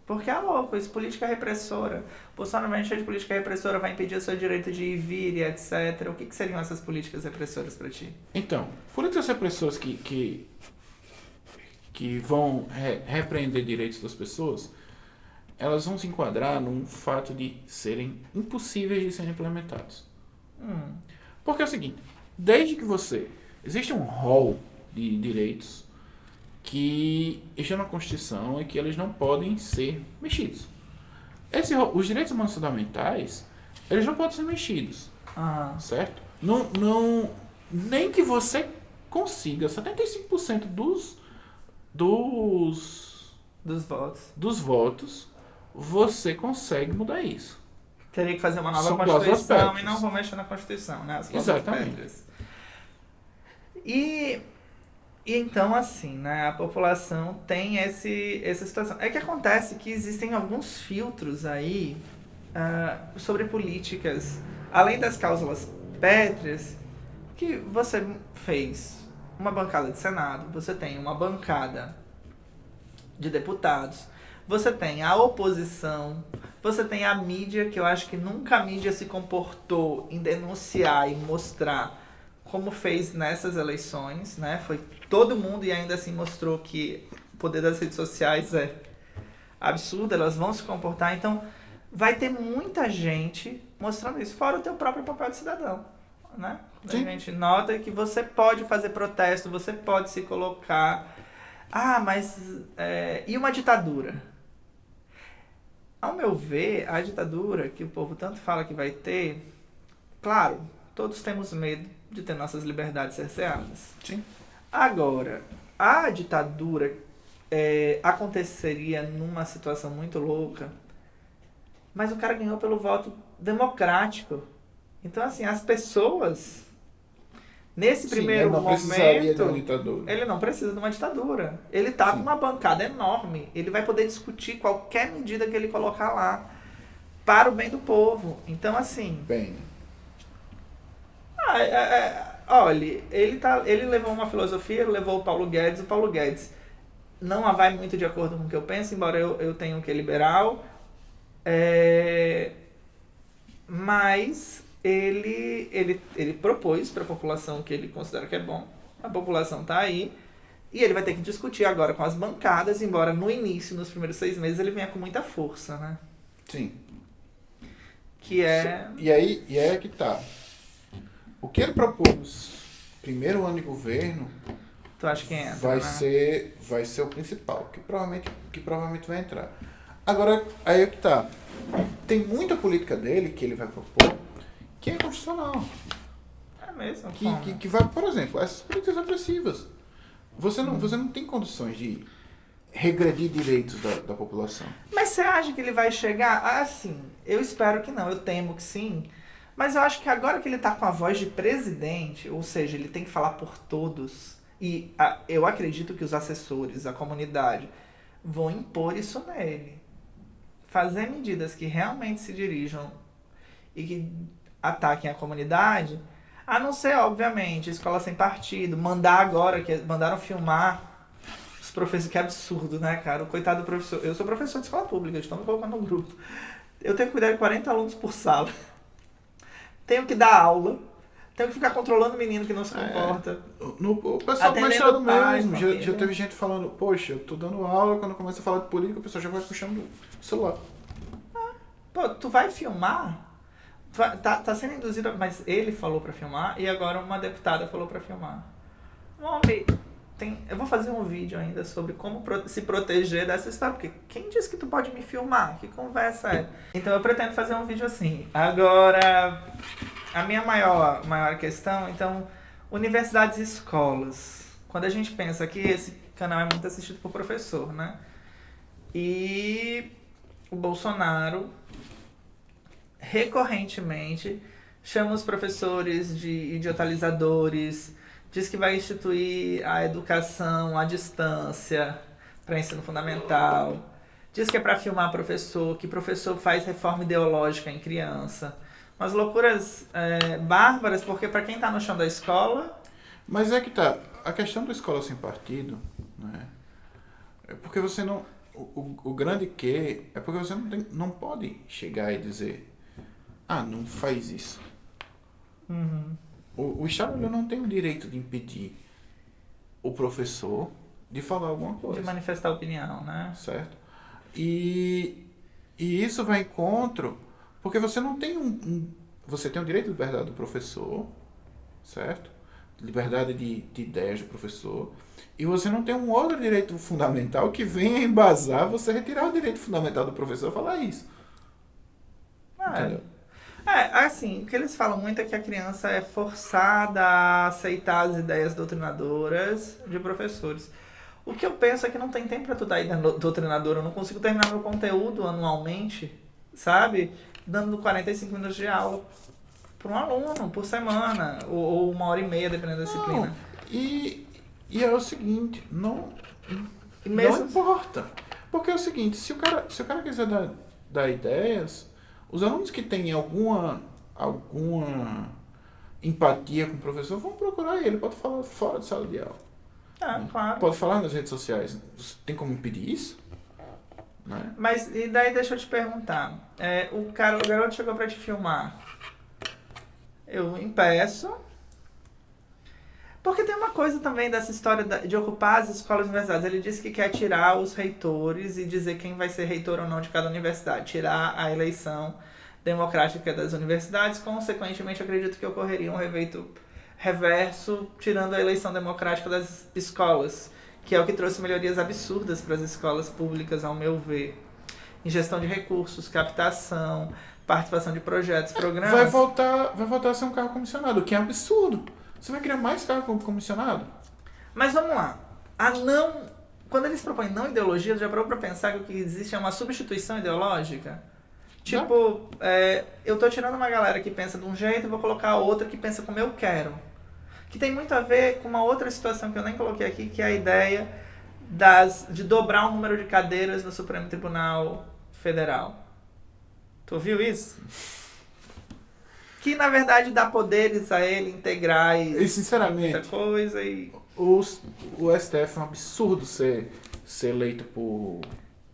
Porque é louco, isso, política repressora. O Bolsonaro vai encher de política repressora, vai impedir o seu direito de ir e vir e etc. O que seriam essas políticas repressoras pra ti? Então, políticas repressoras que vão repreender direitos das pessoas, elas vão se enquadrar num fato de serem impossíveis de serem implementados. Porque é o seguinte, desde que existe um rol de direitos que estão na Constituição e que eles não podem ser mexidos. Os direitos humanos fundamentais, eles não podem ser mexidos, certo? Nem que você consiga 75% dos votos, você consegue mudar isso. Teria que fazer uma nova Constituição e não vou mexer na Constituição, né? Exatamente. E então, assim, né? A população tem essa situação. É que acontece que existem alguns filtros aí sobre políticas, além das cláusulas pétreas, que você fez uma bancada de Senado, você tem uma bancada de deputados, você tem a oposição, você tem a mídia, que eu acho que nunca a mídia se comportou em denunciar e mostrar como fez nessas eleições, né? Foi todo mundo e ainda assim mostrou que o poder das redes sociais é absurdo, elas vão se comportar. Então, vai ter muita gente mostrando isso, fora o teu próprio papel de cidadão, né? A gente nota que você pode fazer protesto, você pode se colocar... mas... e uma ditadura? Ao meu ver, a ditadura que o povo tanto fala que vai ter, claro, todos temos medo de ter nossas liberdades cerceadas. Sim. Agora, a ditadura aconteceria numa situação muito louca, mas o cara ganhou pelo voto democrático. Então, assim, as pessoas, nesse primeiro momento, ele não precisa de uma ditadura. Ele tá com uma bancada enorme. Ele vai poder discutir qualquer medida que ele colocar lá para o bem do povo. Então, assim... Olha, ele levou uma filosofia, ele levou o Paulo Guedes não vai muito de acordo com o que eu penso, embora eu tenha um que é liberal, mas ele propôs para a população o que ele considera que é bom, a população está aí, e ele vai ter que discutir agora com as bancadas, embora no início, nos primeiros 6 meses, ele venha com muita força, né? Sim. Que é... E aí que tá. O que ele propôs primeiro ano de governo Tu acha que entra, vai ser o principal, que provavelmente vai entrar. Agora, aí é que tá. Tem muita política dele que ele vai propor que é constitucional. É mesmo? Que vai, por exemplo, essas políticas agressivas. Você não tem condições de regredir direitos da população. Mas você acha que ele vai chegar? Assim, eu espero que não, eu temo que sim. Mas eu acho que agora que ele tá com a voz de presidente, ou seja, ele tem que falar por todos, e eu acredito que os assessores, a comunidade, vão impor isso nele. Fazer medidas que realmente se dirijam e que ataquem a comunidade, a não ser, obviamente, escola sem partido, mandar agora, que mandaram filmar os professores, que absurdo, né, cara? O coitado do professor. Eu sou professor de escola pública, estão me colocando no grupo. Eu tenho que cuidar de 40 alunos por sala. Tenho que dar aula. Tenho que ficar controlando o menino que não se comporta. O pessoal Atendendo mestrado pais, mesmo. família. Já teve gente falando, poxa, eu tô dando aula, quando começa a falar de política, o pessoal já vai puxando o celular. Pô, tu vai filmar? Tá sendo induzido, mas ele falou pra filmar e agora uma deputada falou pra filmar. Homem, eu vou fazer um vídeo ainda sobre como se proteger dessa história, porque quem disse que tu pode me filmar? Que conversa é? Então eu pretendo fazer um vídeo assim. Agora, a minha maior questão, então, universidades e escolas. Quando a gente pensa que esse canal é muito assistido por professor, né? E o Bolsonaro recorrentemente chama os professores de idiotalizadores, diz que vai instituir a educação à distância para ensino fundamental, diz que é para filmar professor, que professor faz reforma ideológica em criança. Umas loucuras bárbaras, porque para quem está no chão da escola... Mas é que tá, a questão da escola sem partido, né, é porque você não... O grande que é porque você não pode chegar e dizer, não faz isso. Uhum. O Estado ele não tem o direito de impedir o professor de falar alguma coisa. De manifestar opinião, né? Certo? E isso vai em encontro, porque você não tem você tem o direito de liberdade do professor, certo? Liberdade de ideias do professor, e você não tem um outro direito fundamental que venha embasar você retirar o direito fundamental do professor e falar isso. Entendeu? Assim, o que eles falam muito é que a criança é forçada a aceitar as ideias doutrinadoras de professores. O que eu penso é que não tem tempo pra tu dar ideia doutrinadora. Eu não consigo terminar meu conteúdo anualmente, sabe? Dando 45 minutos de aula para um aluno, por semana. Ou 1h30, dependendo da disciplina. E é o seguinte, não Mesmo... importa. Porque é o seguinte, se o cara quiser dar ideias, os alunos que têm alguma empatia com o professor vão procurar ele, pode falar fora de sala de aula. Claro. Pode falar nas redes sociais. Tem como impedir isso? Né? Mas, e daí deixa eu te perguntar. O garoto chegou pra te filmar. Eu impeço. Porque tem uma coisa também dessa história de ocupar as escolas e universidades. Ele disse que quer tirar os reitores e dizer quem vai ser reitor ou não de cada universidade. Tirar a eleição democrática das universidades. Consequentemente, acredito que ocorreria um reverso, tirando a eleição democrática das escolas, que é o que trouxe melhorias absurdas para as escolas públicas, ao meu ver. Em gestão de recursos, captação, participação de projetos, programas. Vai voltar a ser um cargo comissionado, o que é absurdo. Você vai criar mais cargo comissionado? Mas vamos lá. Quando eles propõem não ideologia, já parou para pensar que o que existe é uma substituição ideológica? Tipo, eu tô tirando uma galera que pensa de um jeito e vou colocar outra que pensa como eu quero. Que tem muito a ver com uma outra situação que eu nem coloquei aqui, que é a ideia de dobrar o número de cadeiras no Supremo Tribunal Federal. Tu ouviu isso? Que, na verdade, dá poderes a ele integrais. E, sinceramente, muita coisa e... o STF é um absurdo ser eleito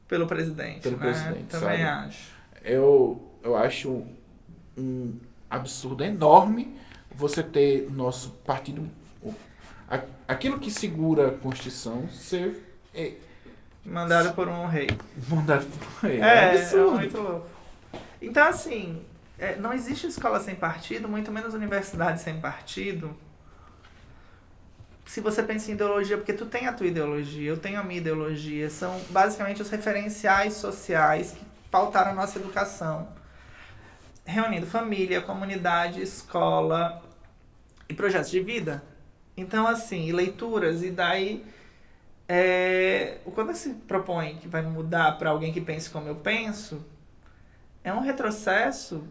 Pelo presidente, pelo né? presidente, Também sabe? acho. Eu acho um absurdo enorme você ter o nosso partido, aquilo que segura a Constituição, ser Mandado por um rei. mandado por ele. É absurdo. muito louco. Então, assim, não existe escola sem partido, muito menos universidade sem partido. Se você pensa em ideologia, porque tu tem a tua ideologia, eu tenho a minha ideologia, são basicamente os referenciais sociais que pautaram a nossa educação. Reunindo família, comunidade, escola e projetos de vida. Então, assim, e leituras, e daí... quando se propõe que vai mudar para alguém que pense como eu penso, é um retrocesso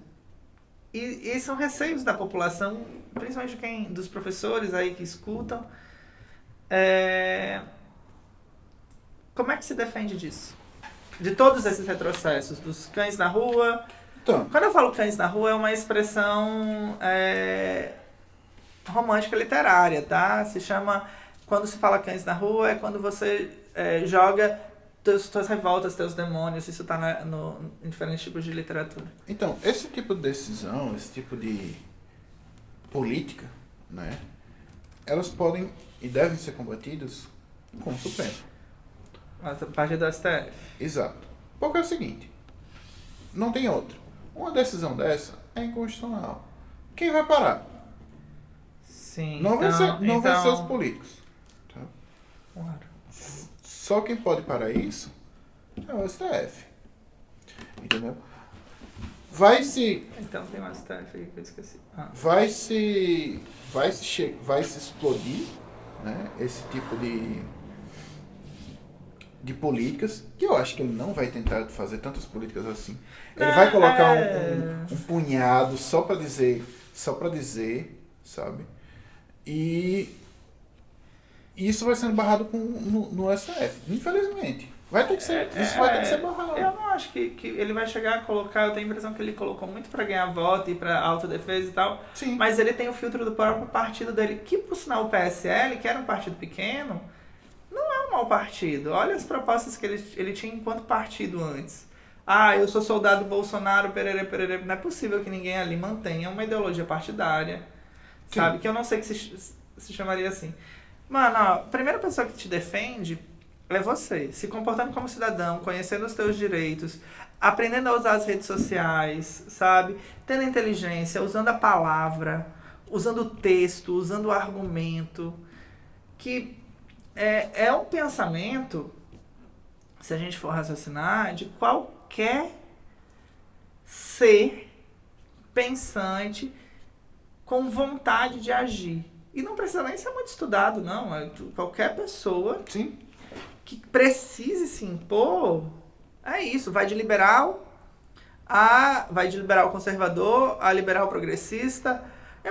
e são receios da população, principalmente dos professores aí que escutam. Como é que se defende disso? De todos esses retrocessos, dos cães na rua. Então, Quando eu falo cães na rua, é uma expressão romântica literária, tá? Se chama... Quando se fala cães na rua, é quando você joga tuas revoltas, teus demônios. Isso está em diferentes tipos de literatura. então, esse tipo de decisão, esse tipo de política, né, elas podem e devem ser combatidas com o Supremo. Mas a partir do STF. Exato. Porque é o seguinte, não tem outra. Uma decisão dessa é inconstitucional. Quem vai parar? Sim. Não vai ser os políticos. Tá? Claro. Só quem pode parar isso é o STF. Entendeu? Vai se Então tem um STF aí que eu esqueci. vai se explodir, né, esse tipo de políticas, que eu acho que ele não vai tentar fazer tantas políticas assim. Ele vai colocar um punhado só para dizer, sabe? E isso vai sendo barrado no STF, infelizmente. Vai ter que ser, isso vai ter que ser barrado. Eu não acho que ele vai chegar a colocar, eu tenho a impressão que ele colocou muito pra ganhar voto e pra autodefesa e tal, Sim. mas ele tem o filtro do próprio partido dele, que por sinal o PSL, que era um partido pequeno, não é um mau partido. Olha as propostas que ele tinha enquanto partido antes. Eu sou soldado Bolsonaro, perere, perere. Não é possível que ninguém ali mantenha uma ideologia partidária, sabe? Que eu não sei que se chamaria assim. Mano, a primeira pessoa que te defende é você, se comportando como cidadão, conhecendo os teus direitos, aprendendo a usar as redes sociais, sabe? Tendo inteligência, usando a palavra, usando o texto, usando o argumento, que é um pensamento, se a gente for raciocinar, de qualquer ser pensante com vontade de agir. E não precisa nem ser muito estudado, não. Qualquer pessoa Sim. que precise se impor, é isso. Vai de liberal conservador a liberal progressista.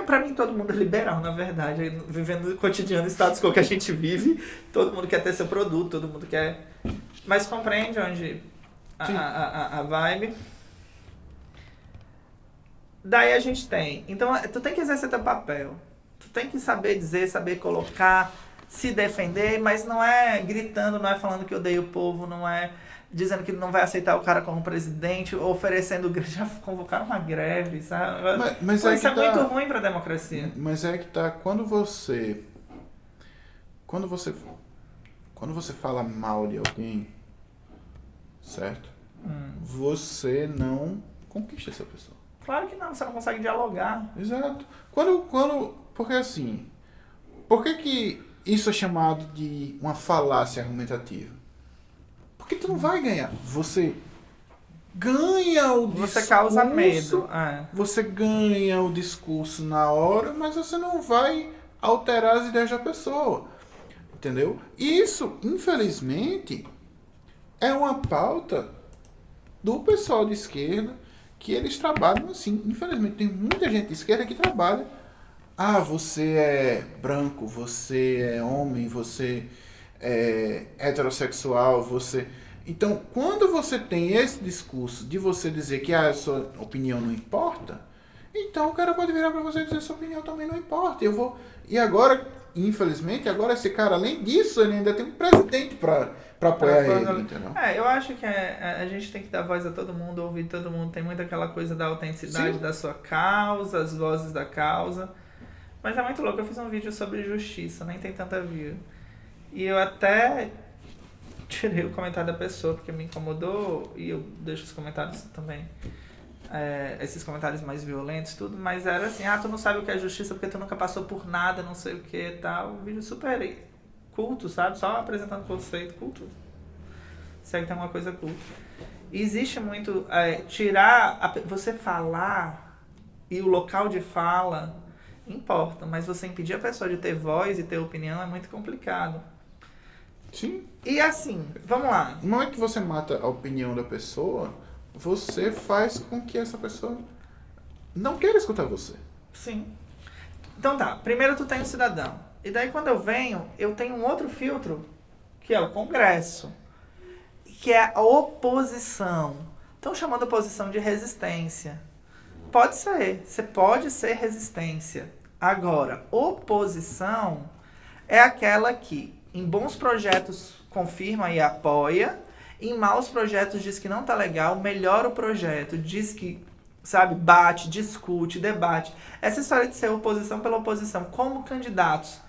Pra mim, todo mundo é liberal, na verdade. Vivendo o cotidiano, status quo que a gente vive, todo mundo quer ter seu produto, todo mundo quer... Mas compreende onde a vibe... Daí a gente tem... Então, tu tem que exercer teu papel. Tu tem que saber dizer, saber colocar, se defender, mas não é gritando, não é falando que odeia o povo, não é dizendo que não vai aceitar o cara como presidente, oferecendo... Já convocaram uma greve, sabe? Mas isso é muito ruim pra democracia. Mas é que tá, quando você fala mal de alguém, certo? Você não conquista essa pessoa. Claro que não, você não consegue dialogar. Exato. Porque assim, por que isso é chamado de uma falácia argumentativa? Porque tu não vai ganhar. Você ganha o discurso. Você causa medo. Você ganha o discurso na hora, mas você não vai alterar as ideias da pessoa. Entendeu? Isso, infelizmente, é uma pauta do pessoal de esquerda, que eles trabalham assim. Infelizmente, tem muita gente de esquerda que trabalha. Você é branco, você é homem, você é heterossexual, você... Então, quando você tem esse discurso de você dizer que a sua opinião não importa, Então o cara pode virar pra você e dizer sua opinião também não importa. Eu vou. E agora, infelizmente, agora esse cara, além disso, ele ainda tem um presidente pra apoiar ele, entendeu? Eu acho que a gente tem que dar voz a todo mundo, ouvir todo mundo. Tem muito aquela coisa da autenticidade da sua causa, as vozes da causa. Mas é muito louco, eu fiz um vídeo sobre justiça, nem tem tanta view. E eu até tirei o comentário da pessoa, porque me incomodou, e eu deixo os comentários também, esses comentários mais violentos, tudo, mas era assim, tu não sabe o que é justiça porque tu nunca passou por nada, não sei o que e tal. Um vídeo super culto, sabe? Só apresentando conceito, culto. Segue tem uma coisa culta. Existe muito, você falar e o local de fala importa, mas você impedir a pessoa de ter voz e ter opinião é muito complicado. Sim. E assim, vamos lá. No momento que você mata a opinião da pessoa, você faz com que essa pessoa não queira escutar você. Sim. Então tá, primeiro tu tem o cidadão. E daí quando eu venho, eu tenho um outro filtro, que é o Congresso, que é a oposição. Estão chamando a oposição de resistência. Pode ser, você pode ser resistência. Agora, oposição é aquela que em bons projetos confirma e apoia, em maus projetos diz que não tá legal, melhora o projeto, diz que, sabe, bate, discute, debate. Essa história de ser oposição pela oposição, como candidatos.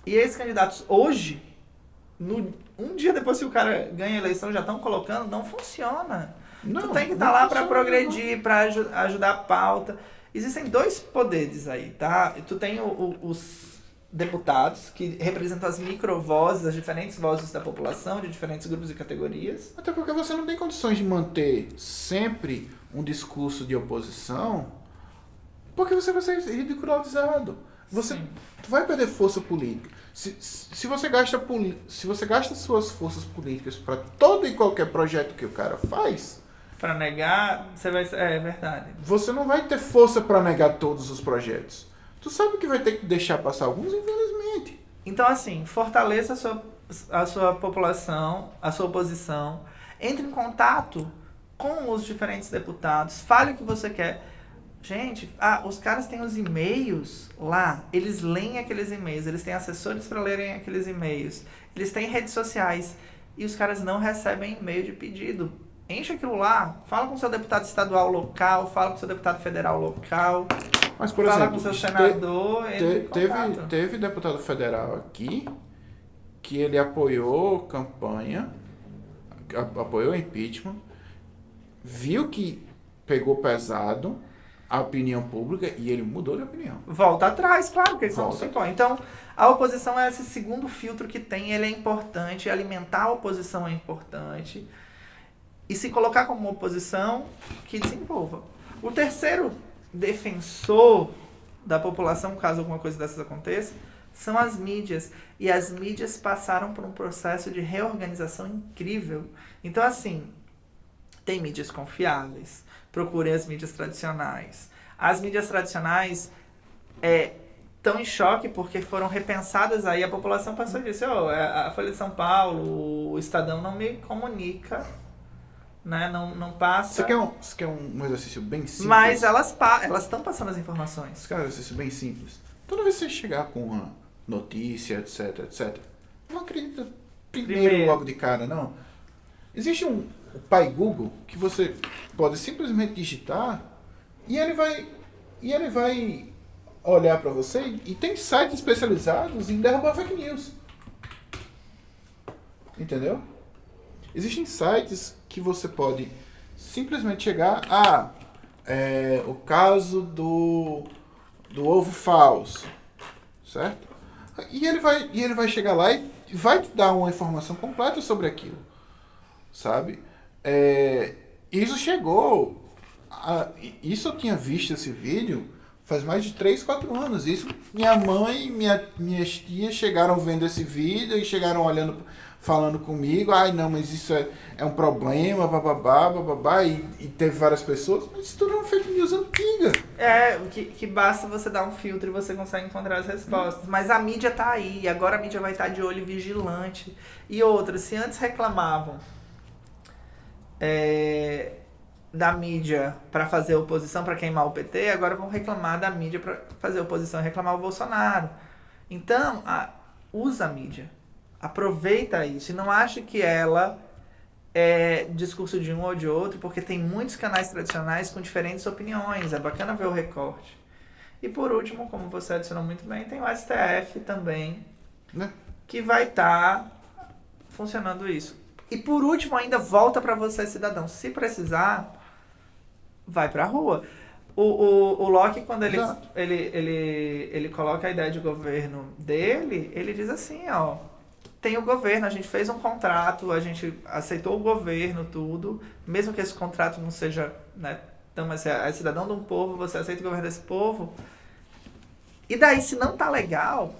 E esses candidatos hoje, um dia depois que o cara ganha a eleição, já estão colocando, não funciona. Não, tu tem que estar lá para progredir, para ajudar a pauta. Existem dois poderes aí, tá? Tu tem os deputados, que representam as microvozes, as diferentes vozes da população, de diferentes grupos e categorias. Até porque você não tem condições de manter sempre um discurso de oposição, porque você vai ser ridicularizado. Tu vai perder força política. Se você gasta suas forças políticas para todo e qualquer projeto que o cara faz, para negar, você vai... É verdade. Você não vai ter força para negar todos os projetos. Tu sabe que vai ter que deixar passar alguns, infelizmente. Então, assim, fortaleça a sua população, a sua oposição. Entre em contato com os diferentes deputados. Fale o que você quer. Gente, os caras têm os e-mails lá. Eles leem aqueles e-mails. Eles têm assessores para lerem aqueles e-mails. Eles têm redes sociais. E os caras não recebem e-mail de pedido. Enche aquilo lá. Fala com o seu deputado estadual local. Fala com o seu deputado federal local. Mas, por fala exemplo, com o seu senador. Teve deputado federal aqui que ele apoiou campanha, apoiou impeachment, viu que pegou pesado a opinião pública e ele mudou de opinião. Volta atrás, claro, que eles não se impõem. Então, a oposição é esse segundo filtro que tem, ele é importante, alimentar a oposição é importante. E se colocar como oposição, que desenvolva. O terceiro defensor da população, caso alguma coisa dessas aconteça, são as mídias. E as mídias passaram por um processo de reorganização incrível. Então, assim, tem mídias confiáveis. Procurem as mídias tradicionais. As mídias tradicionais estão em choque porque foram repensadas aí. A população passou e disse, a Folha de São Paulo, o Estadão não me comunica, né? Não passa. Você quer um exercício bem simples? Mas elas estão passando as informações. Você quer um exercício bem simples? Toda vez que você chegar com uma notícia, etc, não acredita primeiro logo de cara, não. Existe o pai Google que você pode simplesmente digitar e ele vai olhar para você e tem sites especializados em derrubar fake news. Entendeu? Existem sites que você pode simplesmente chegar o caso do ovo falso, certo? E ele vai chegar lá e vai te dar uma informação completa sobre aquilo, sabe? Isso chegou... Isso eu tinha visto esse vídeo faz mais de 3, 4 anos. Isso, minha mãe e minhas tias chegaram vendo esse vídeo e chegaram olhando, falando comigo, não, mas isso é um problema, bababá, e teve várias pessoas, mas isso tudo é uma fake news antiga. Que basta você dar um filtro e você consegue encontrar as respostas. Mas a mídia tá aí, agora a mídia vai estar de olho vigilante. E outra, se antes reclamavam da mídia para fazer oposição, para queimar o PT, agora vão reclamar da mídia para fazer oposição e reclamar o Bolsonaro. Então, usa a mídia. Aproveita isso. E não ache que ela é discurso de um ou de outro, porque tem muitos canais tradicionais com diferentes opiniões. É bacana ver o recorte. E por último, como você adicionou muito bem, tem o STF também, Né? que vai estar funcionando isso. E por último, ainda volta para você, cidadão. Se precisar, vai pra rua. O Locke, quando Exato. ele coloca a ideia de governo dele, ele diz assim, ó, tem o governo, a gente fez um contrato, a gente aceitou o governo, tudo, mesmo que esse contrato não seja, né, então, mas você é cidadão de um povo, você aceita o governo desse povo, e daí, se não tá legal,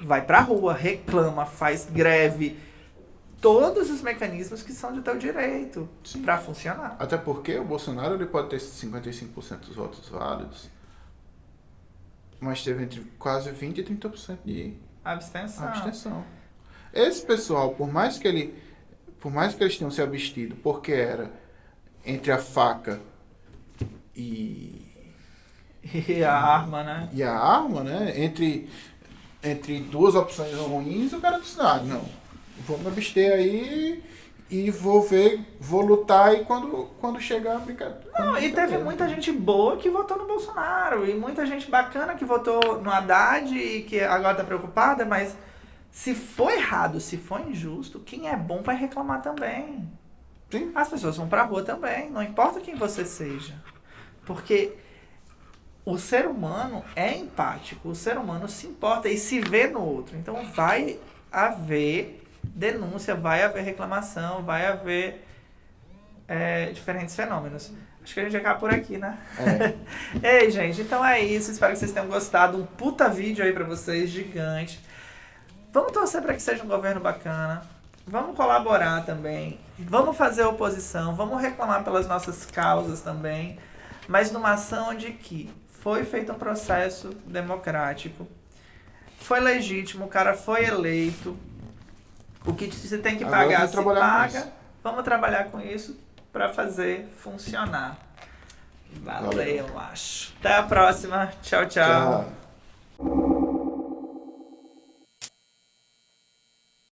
vai pra rua, reclama, faz greve, todos os mecanismos que são de teu direito Sim. pra funcionar. Até porque o Bolsonaro ele pode ter 55% dos votos válidos, mas teve entre quase 20% e 30% de Abstenção. abstenção. Esse pessoal, por mais que eles tenham se abstido, porque era entre a faca e E a arma, né? a arma, né? Entre duas opções ruins, o cara disse, não, vou me abster aí e vou lutar e quando chegar a brincadeira. Não, e teve muita gente boa que votou no Bolsonaro, e muita gente bacana que votou no Haddad e que agora tá preocupada, mas se for errado, se for injusto, quem é bom vai reclamar também. Sim. As pessoas vão pra rua também, não importa quem você seja. Porque o ser humano é empático, o ser humano se importa e se vê no outro. Então vai haver denúncia, vai haver reclamação, vai haver diferentes fenômenos. Acho que a gente acaba por aqui, né? Ei, gente, então é isso. Espero que vocês tenham gostado. Um puta vídeo aí pra vocês, gigante. Vamos torcer pra que seja um governo bacana. Vamos colaborar também. Vamos fazer oposição. Vamos reclamar pelas nossas causas também. Mas numa ação de que foi feito um processo democrático. Foi legítimo, o cara foi eleito. O que você tem que Agora pagar, vamos se trabalhar com paga. isso. Vamos trabalhar com isso pra fazer funcionar. Valeu, macho. Até a próxima. Tchau, tchau. Tchau.